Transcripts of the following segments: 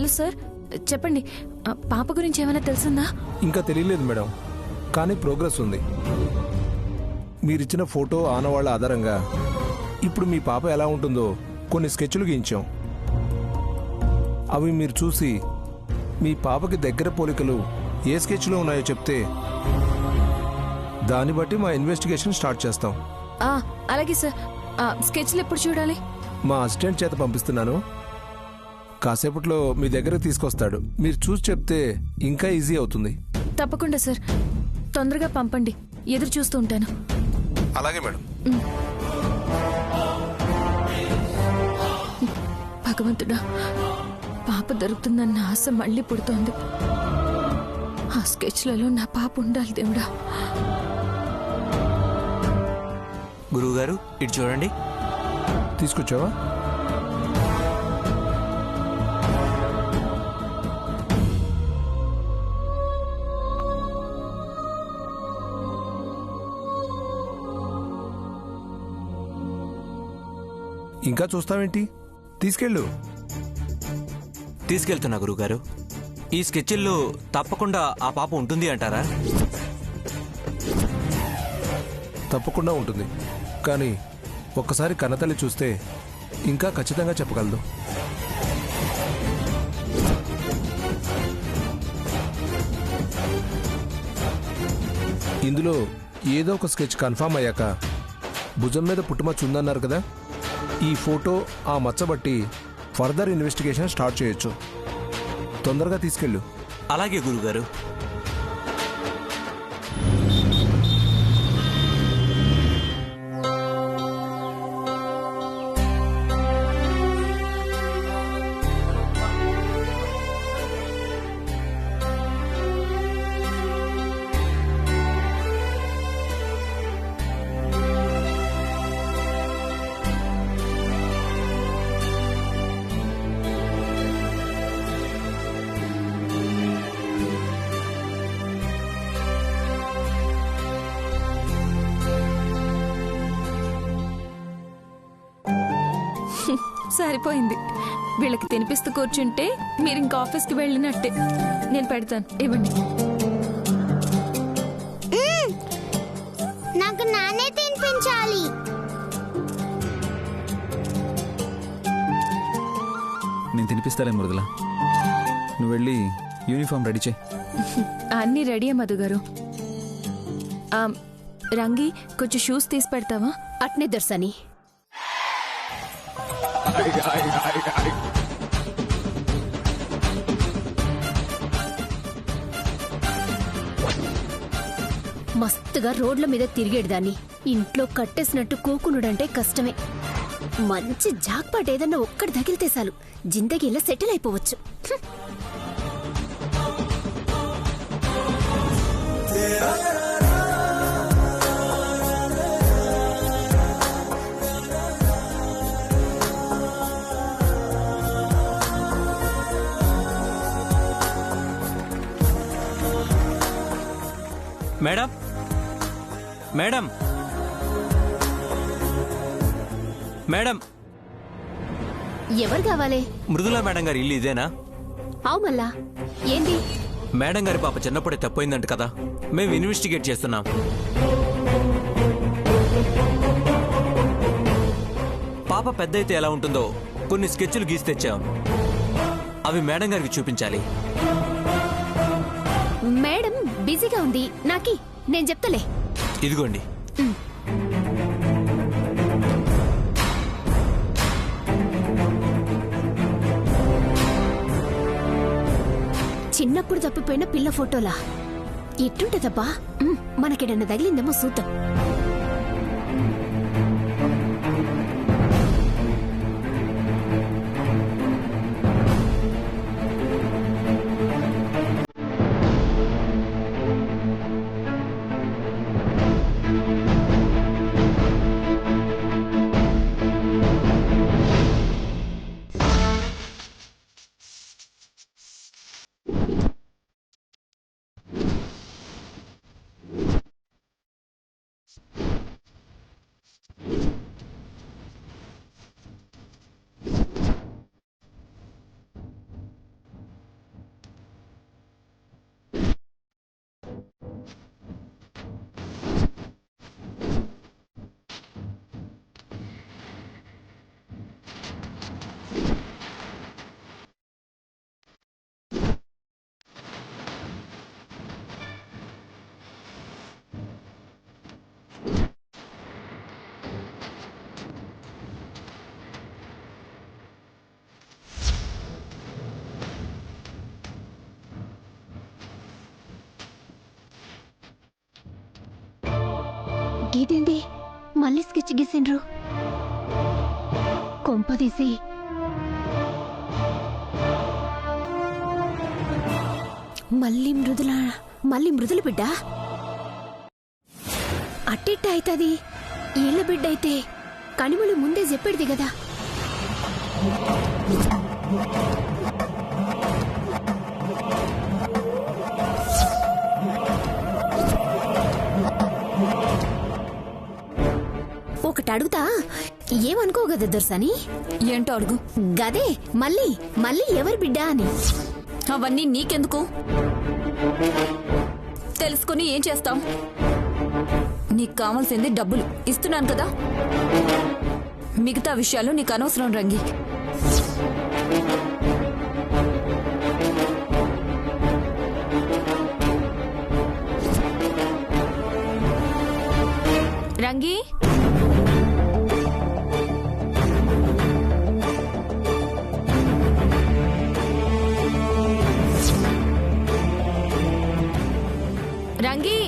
Hello sir, చెప్పండి. పాప గురించి ఏమైనా తెలిసిందా? ఇంకా తెలియలేదు మేడం, కానీ ప్రోగ్రెస్ ఉంది. మీరిచ్చిన ఫోటో ఆనవాళ్ల ఆధారంగా ఇప్పుడు మీ పాప ఎలా ఉంటుందో కొన్ని స్కెచ్లు గీయించాం. అవి మీరు చూసి మీ పాపకి దగ్గర పోలికలు ఏ స్కెచ్లో ఉన్నాయో చెప్తే దాన్ని బట్టి మా ఇన్వెస్టిగేషన్ స్టార్ట్ చేస్తాం. అలాగే సార్. స్కెచ్లు ఎప్పుడు చూడాలి? మా అసిస్టెంట్ చేత పంపిస్తున్నాను, కాసేపట్లో మీ దగ్గరకు తీసుకొస్తాడు. మీరు చూసి చెప్తే ఇంకా ఈజీ అవుతుంది. తప్పకుండా సార్, తొందరగా పంపండి, ఎదురు చూస్తూ ఉంటాను. అలాగే మేడం. భగవంతుడా, పాప దొరుకుతుందన్న ఆశ మళ్ళీ పుడుతోంది. ఆ స్కెచ్లలో నా పాప ఉండాలి దేవుడా. గురువుగారు, ఇటు చూడండి. తీసుకొచ్చావా? ఇంకా చూస్తావేంటి? తీసుకెళ్ళు. తీసుకెళ్తున్నా గురువుగారు. ఈ స్కెచ్ల్లో తప్పకుండా ఆ పాప ఉంటుంది అంటారా? తప్పకుండా ఉంటుంది, కానీ ఒక్కసారి కన్నతల్లి చూస్తే ఇంకా ఖచ్చితంగా చెప్పగలదు. ఇందులో ఏదో ఒక స్కెచ్ కన్ఫర్మ్ అయ్యాక భుజం మీద పుట్టుమచ్చ ఉందన్నారు కదా, ఈ ఫోటో ఆ మచ్చబట్టి ఫర్దర్ ఇన్వెస్టిగేషన్ స్టార్ట్ చేయొచ్చు. తొందరగా తీసుకెళ్ళు. అలాగే గురువుగారు. సరిపోయింది. వీళ్ళకి తినిపిస్తూ కూర్చుంటే మీరు ఇంకా ఆఫీస్కి వెళ్ళినట్టే. నేను పెడతాను, ఇవ్వండి. నాకు నానే తినిపించాలి. నేను తినిపిస్తాలే మృదుల, నువ్వు వెళ్ళి యూనిఫామ్ రెడీ చేయి. అన్నీ రెడీయే మధు గారు. రంగి, కొంచెం షూస్ తీసి పెడతావా? అట్నే దర్శని. మస్తుగా రోడ్ల మీద తిరిగేదాన్ని ఇంట్లో కట్టేసినట్టు కూకునుడంటే కష్టమే. మంచి జాక్పాట్ ఏదన్నా ఒక్కటి తగిలితే చాలు, జిందగీలా సెటిల్ అయిపోవచ్చు. Madam, madam, madam. ఎవరు కావాలి? మృదులా మేడం గారి ఇల్లు ఇదేనా? అవు మళ్ళా ఏంది? మేడం గారి పాప చిన్నప్పుడే తప్పైందంట కదా, మేము ఇన్వెస్టిగేట్ చేస్తున్నాం. పాప పెద్ద అయితే ఎలా ఉంటుందో కొన్ని స్కెచ్లు గీసి తెచ్చాం. అవి మేడం గారికి చూపించాలి. మేడం బిజీగా ఉంది, నాకి నేను చెప్తలే. ఇదిగోండి. చిన్నప్పుడు తప్పిపోయిన పిల్ల ఫోటోలా ఎట్టుంటదబ్బా? మనకేడన్నా తగిలిందేమో చూద్దాం. ఇదేంది మళ్ళీ స్కెచ్ గీసిండ్రు? కొంపదీసి మళ్ళీ మృదుల బిడ్డ అట్టిట్ట అవుతుంది. ఏళ్ళ బిడ్డ అయితే కనిమలు ముందే చెప్పేది కదా. ఒకటి అడుగుతా, ఏమనుకోగదా దొరసాని? ఏంటో అడుగు. గదే మళ్ళీ ఎవరి బిడ్డ అని. అవన్నీ నీకెందుకు? తెలుసుకుని ఏం చేస్తాం? నీకు కావాల్సింది డబ్బులు ఇస్తున్నాను కదా. మిగతా విషయాలు నీకు అనవసరం రంగి. రంగి, రంగి,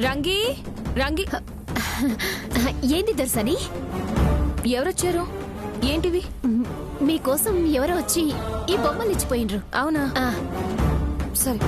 రంగి, రంగి. ఏంది దర్శని? ఎవరొచ్చారు? ఏంటివి? మీకోసం ఎవరో వచ్చి ఈ బొమ్మలు ఇచ్చిపోయిండ్రు. అవునా? సరే.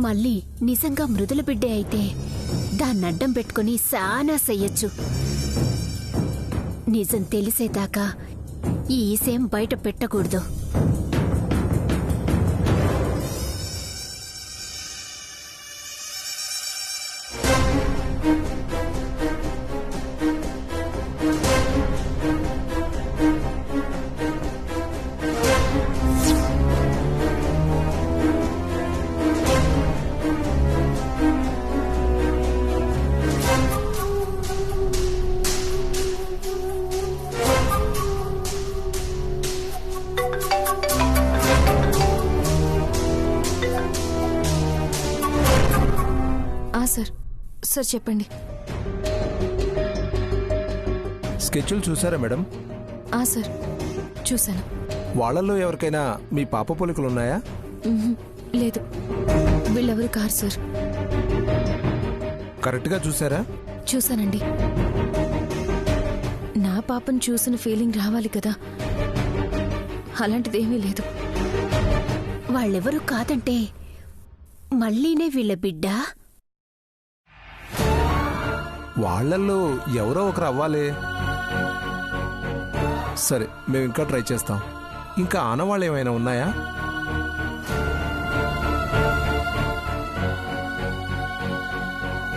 మళ్ళీ నిజంగా మృదుల బిడ్డే అయితే దాన్నడ్డం పెట్టుకుని సానా చెయ్యొచ్చు. నిజం తెలిసేదాకా ఈ ఈసేం బయట పెట్టకూడదు. సార్ చెప్పండి. స్కెచ్లు చూసారా మేడం? సార్ చూశాను. వాళ్ళల్లో ఎవరికైనా మీ పాప పోలికలు ఉన్నాయా? లేదు, వీళ్ళెవరు కారు సార్. కరెక్ట్గా చూసారా? చూశానండి. నా పాపను చూసిన ఫీలింగ్ రావాలి కదా, అలాంటిదేమీ లేదు. వాళ్ళెవరూ కాదంటే మళ్ళీనే వీళ్ళ బిడ్డ. వాళ్ళల్లో ఎవరో ఒకరు అవ్వాలి. సరే, మేము ఇంకా ట్రై చేస్తాం. ఇంకా ఆనవాళ్ళు ఏమైనా ఉన్నాయా?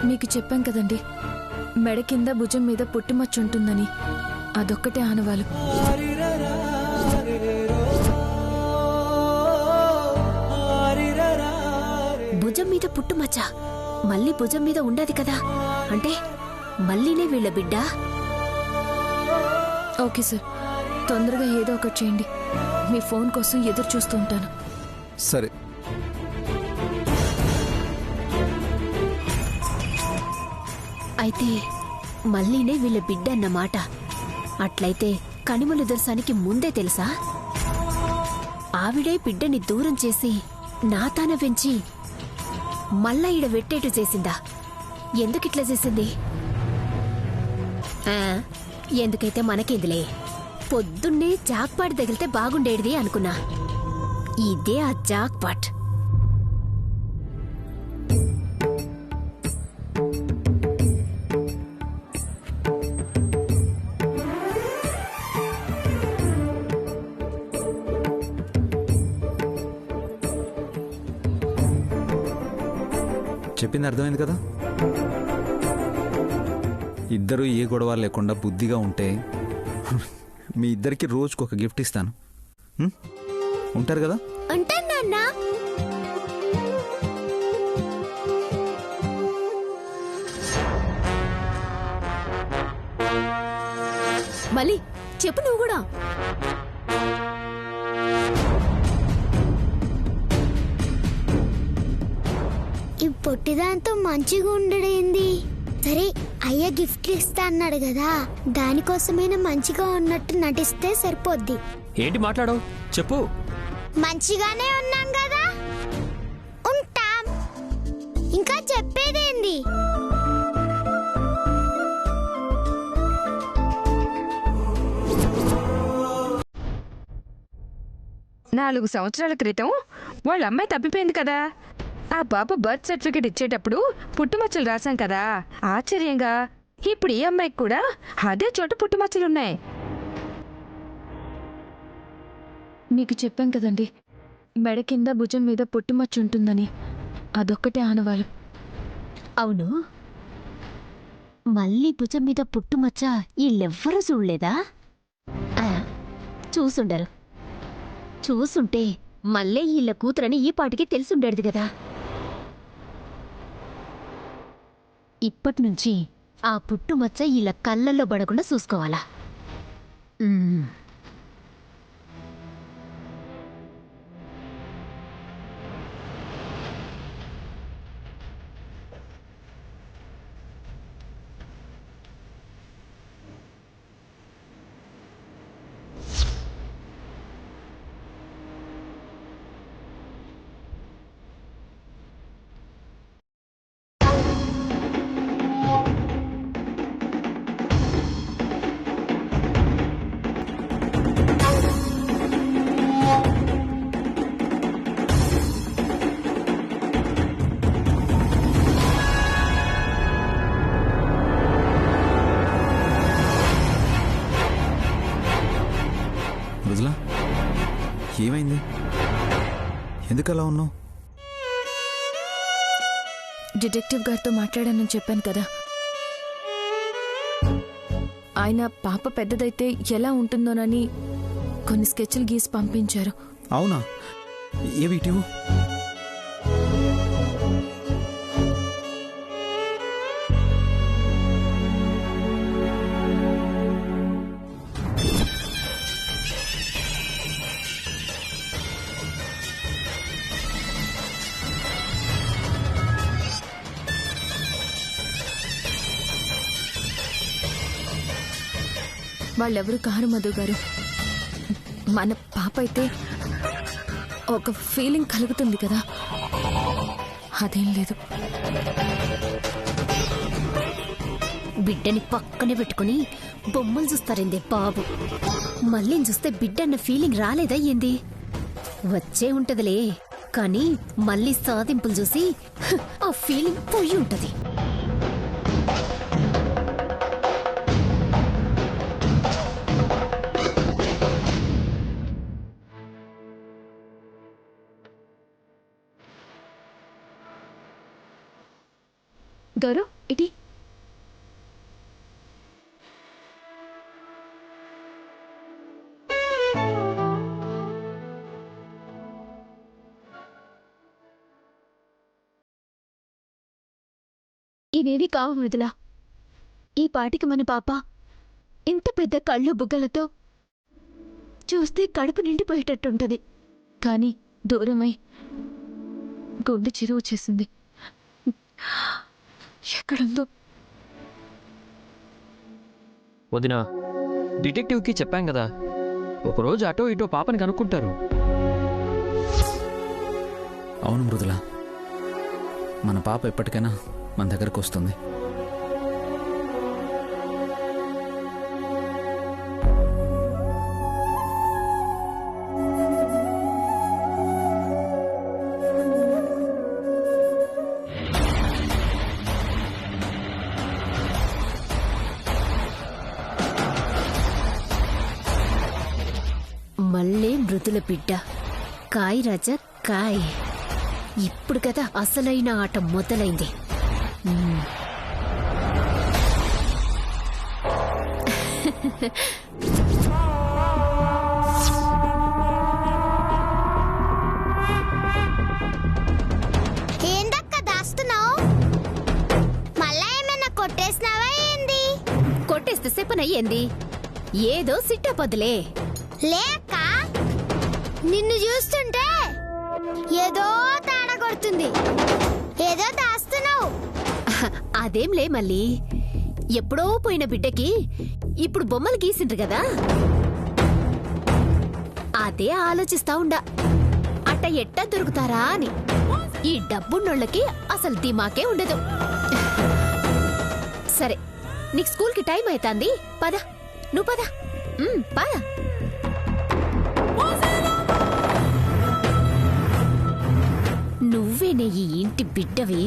మీకు చెప్పాం కదండి, మెడ కింద భుజం మీద పుట్టుమచ్చ ఉంటుందని. అదొక్కటే ఆనవాలు. భుజం మీద పుట్టుమచ్చ మళ్ళీ భుజం మీద ఉండదు కదా, అంటే మళ్ళీనే వీళ్ళ బిడ్డ. ఓకే సార్, తొందరగా ఏదో ఒకటి చేయండి. మీ ఫోన్ కోసం ఎదురు చూస్తూ ఉంటాను. సరే. అయితే మళ్ళీనే వీళ్ళ బిడ్డ అన్నమాట. అట్లయితే కనిమలు దర్శనానికి ముందే తెలుసా? ఆవిడే బిడ్డని దూరం చేసి నా తాన పెంచి మళ్ళా ఈడ వెట్టేటు చేసిందా? ఎందుకిట్లా చేసింది? ఎందుకైతే మనకేందిలే. పొద్దున్నే జాక్పాట్ తగిలితే బాగుండేది అనుకున్నా. ఇదే ఆ జాక్పాట్. చెప్పింది అర్థమైంది కదా. ఇద్దరు ఏ గొడవ లేకుండా బుద్ధిగా ఉంటే మీ ఇద్దరికి రోజుకు ఒక గిఫ్ట్ ఇస్తాను. ఉంటారు కదా? అంటాను నాన్న. మళ్ళీ చెప్పు నువ్వు కూడా. ఈ పొట్టిదాంతో మంచిగా ఉండడేంది? సరే అయ్య గిఫ్ట్ ఇస్తా అన్నాడు కదా, దానికోసమైనా మంచిగా ఉన్నట్టు నటిస్తే సరిపోద్ది. ఏంటి మాట్లాడవు చెప్పు. మంచిగానే ఉన్నాం కదా, ఉంటాం. ఇంకా చెప్పేదేంది? నాలుగు సంవత్సరాల క్రితం వాళ్ళ అమ్మాయి తప్పిపోయింది కదా. ఆ పాప బర్త్ సర్టిఫికేట్ ఇచ్చేటప్పుడు పుట్టుమచ్చలు రాశాం కదా. ఆశ్చర్యంగా ఇప్పుడు ఈ అమ్మాయికి కూడా అదే చోట పుట్టుమచ్చలున్నాయి. మీకు చెప్పాం కదండి, మెడ కింద భుజం మీద పుట్టుమచ్చ ఉంటుందని. అదొక్కటే ఆనవాలు. అవును, మళ్ళీ భుజం మీద పుట్టుమచ్చ వీళ్ళెవ్వరూ చూడలేదా? చూసుండరు. చూసుంటే మళ్ళీ వీళ్ళ కూతురని ఈ పాటికి తెలిసుండేది కదా. ఇప్పటినుంచి ఆ పుట్టుమచ్చ వీళ్ళ కళ్ళల్లో పడకుండా చూసుకోవాలా? మృదులా, ఏమైంది? ఎందుకు అలా ఉన్నావు? డిటెక్టివ్ గారితో మాట్లాడానని చెప్పాను కదా. ఆయన పాప పెద్దదైతే ఎలా ఉంటుందోనని కొన్ని స్కెచ్లు గీసి పంపించారు. అవునా? ఏవి ఇటీవు? వాళ్ళెవరు కారు మధు గారు. మన పాప అయితే ఒక ఫీలింగ్ కలుగుతుంది కదా, అదేం లేదు. బిడ్డని పక్కనే పెట్టుకుని బొమ్మలు చూస్తారేందే బాబు. మళ్ళీ చూస్తే బిడ్డ అన్న ఫీలింగ్ రాలేదా ఏంది? వచ్చే ఉంటదిలే, కానీ మళ్ళీ సాధింపులు చూసి ఆ ఫీలింగ్ పోయి ఉంటది. గౌరవ్ ఇటీ. ఇవేవి కావు మృదులా. ఈ పాటికి మన పాప ఇంత పెద్ద కళ్ళు బుగ్గలతో చూస్తే కడుపు నిండిపోయేటట్టుంటది. కానీ దూరమై గుండె చిరువు చేసింది. ఎక్కడుందో? వదినా, డిటెక్టివ్కి చెప్పాం కదా, ఒకరోజు అటో ఇటో పాపని కనుక్కుంటారు. అవును మృదులా, మన పాప ఎప్పటికైనా మన దగ్గరకు వస్తుంది. మళ్ళీ మృదుల బిడ్డ. కాయ్ రాజా కాయ్. ఇప్పుడు కదా అసలైన ఆట మొదలైంది. ఏందక్క దాస్తున్నావు? మళ్ళా ఏమైనా కొట్టేసినావా ఏంది? కొట్టేస్తే చెప్పనయ్యింది, ఏదో సిట్టపొద్దులే. లేక నిన్ను చూస్తుంటే ఏదో తేడా కొడుతుంది. ఏదో దాస్తున్నావు. అదేంలే మళ్ళీ, ఎప్పుడో పోయిన బిడ్డకి ఇప్పుడు బొమ్మలు గీసిండ్రు కదా, అదే ఆలోచిస్తా ఉండా అట్ట ఎట్టా దొరుకుతారా అని. ఈ డబ్బున్నోళ్ళకి అసలు దిమాకే ఉండదు. సరే, నీకు స్కూల్కి టైం అవుతాంది, పద నువ్వు పద. పద. నువ్వేనే ఈ ఇంటి బిడ్డవి.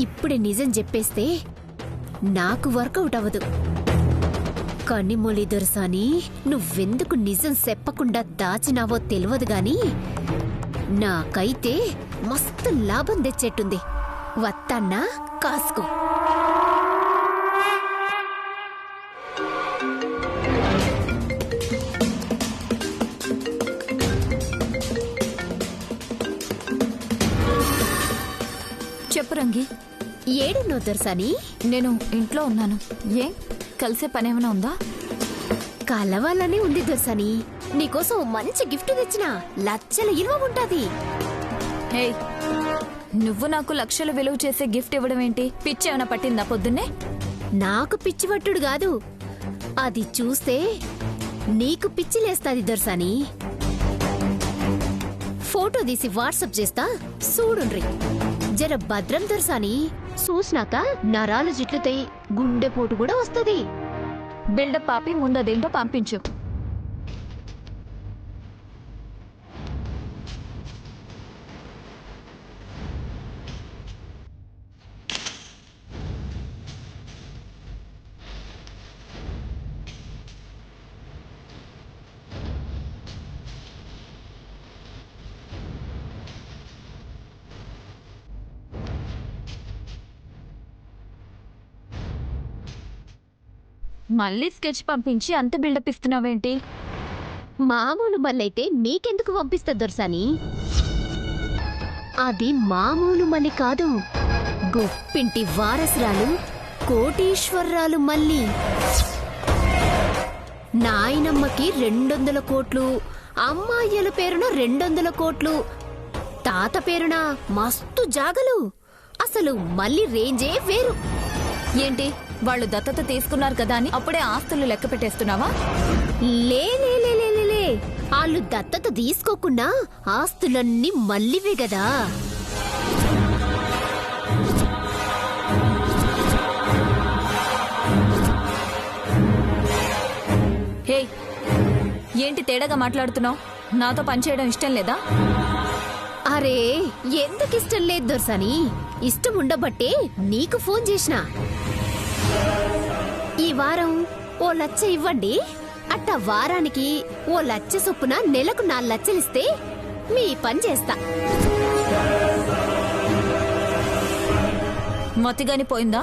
ఇప్పుడే నిజం చెప్పేస్తే నాకు వర్కౌట్ అవ్వదు. కానీ మొలి దొరసాని, నువ్వెందుకు నిజం చెప్పకుండా దాచినావో తెలియదు గాని నాకైతే మస్తు లాభం తెచ్చేట్టుంది. వత్తన్నా కాసుకో. చెప్పు రంగి. ఏడున్నో దొరసాని? నేను ఇంట్లో ఉన్నాను. ఏ కలిసే పనేమైనా ఉందా? కలవాలని ఉంది దొరసాని. నీకోసం మంచి గిఫ్ట్ తెచ్చిన, లచ్చల ఇలువ ఉంటాది. హే, నువ్వు నాకు లక్షలు విలువ చేసే గిఫ్ట్ ఇవ్వడం ఏంటి? పిచ్చేమైనా పట్టిందా పొద్దున్నే? నాకు పిచ్చివట్టుడు కాదు, అది చూస్తే నీకు పిచ్చి లేస్తాది దొరసాని. ఫోటో తీసి వాట్సాప్ చేస్తా, చూడుండ్రి. జర భద్రం దొరసాని, చూసినాక నరాలు జిట్లుతాయి, గుండెపోటు కూడా వస్తుంది. బిల్డప్ ఆపి ముందదేంటో పంపించు. మళ్ళీ స్కెచ్ పంపించి అంత బిల్డప్ ఇస్తున్నావేంటి? మామూలు మల్లైతే నీకెందుకు పంపిస్తా దొరసాని? అది మామూలు మల్లి కాదు, గొప్పింటి వారసురాలు, కోటీశ్వరరాలు మల్లి. నాయనమ్మకి 200 కోట్లు, అమ్మాయిల పేరున 200 కోట్లు, తాత పేరున మస్తు జాగలు. అసలు మళ్ళీ రేంజే వేరు. ఏంటి, వాళ్ళు దత్తత తీసుకున్నారు కదా అని అప్పుడే ఆస్తులు లెక్క పెట్టేస్తున్నావా? లే, వాళ్ళు దత్తత తీసుకోకుండా ఆస్తులన్నీ మల్లివే గదా. హే, ఏంటి తేడాగా మాట్లాడుతున్నావు? నాతో పనిచేయడం ఇష్టం లేదా? అరే, ఎందుకు ఇష్టం లేదు దొరసాని, ఇష్టం ఉండబట్టే నీకు ఫోన్ చేసిన. ఈ వారం 1 లక్ష ఇవ్వండి, అట్ట వారానికి 1 లక్ష చొప్పున నెలకు 4 లక్షలిస్తే మీ పని చేస్తా. మతిగాని పోయిందా?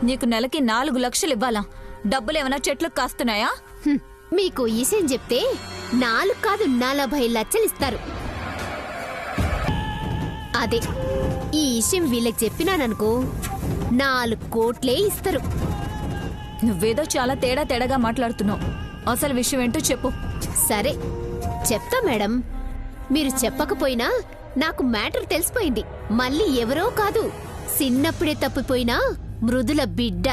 నీకు నెలకి 4 లక్షలు ఇవ్వాలా? డబ్బులేమైనా చెట్లకు కాస్తున్నాయా? మీకు ఈ విషయం చెప్తే 4 కాదు 40 లక్షలిస్తారు. అదే ఈ విషయం వీళ్ళకి చెప్పినాననుకో 4 కోట్లే ఇస్తారు. నువ్వేదో చాలా తేడాగా మాట్లాడుతున్నావు. అసలు విషయం ఏంటో చెప్పు. సరే చెప్తా మేడం, మీరు చెప్పకపోయినా నాకు మ్యాటర్ తెలిసిపోయింది. మళ్ళీ ఎవరో కాదు, చిన్నప్పుడే తప్పిపోయినా మృదుల బిడ్డ.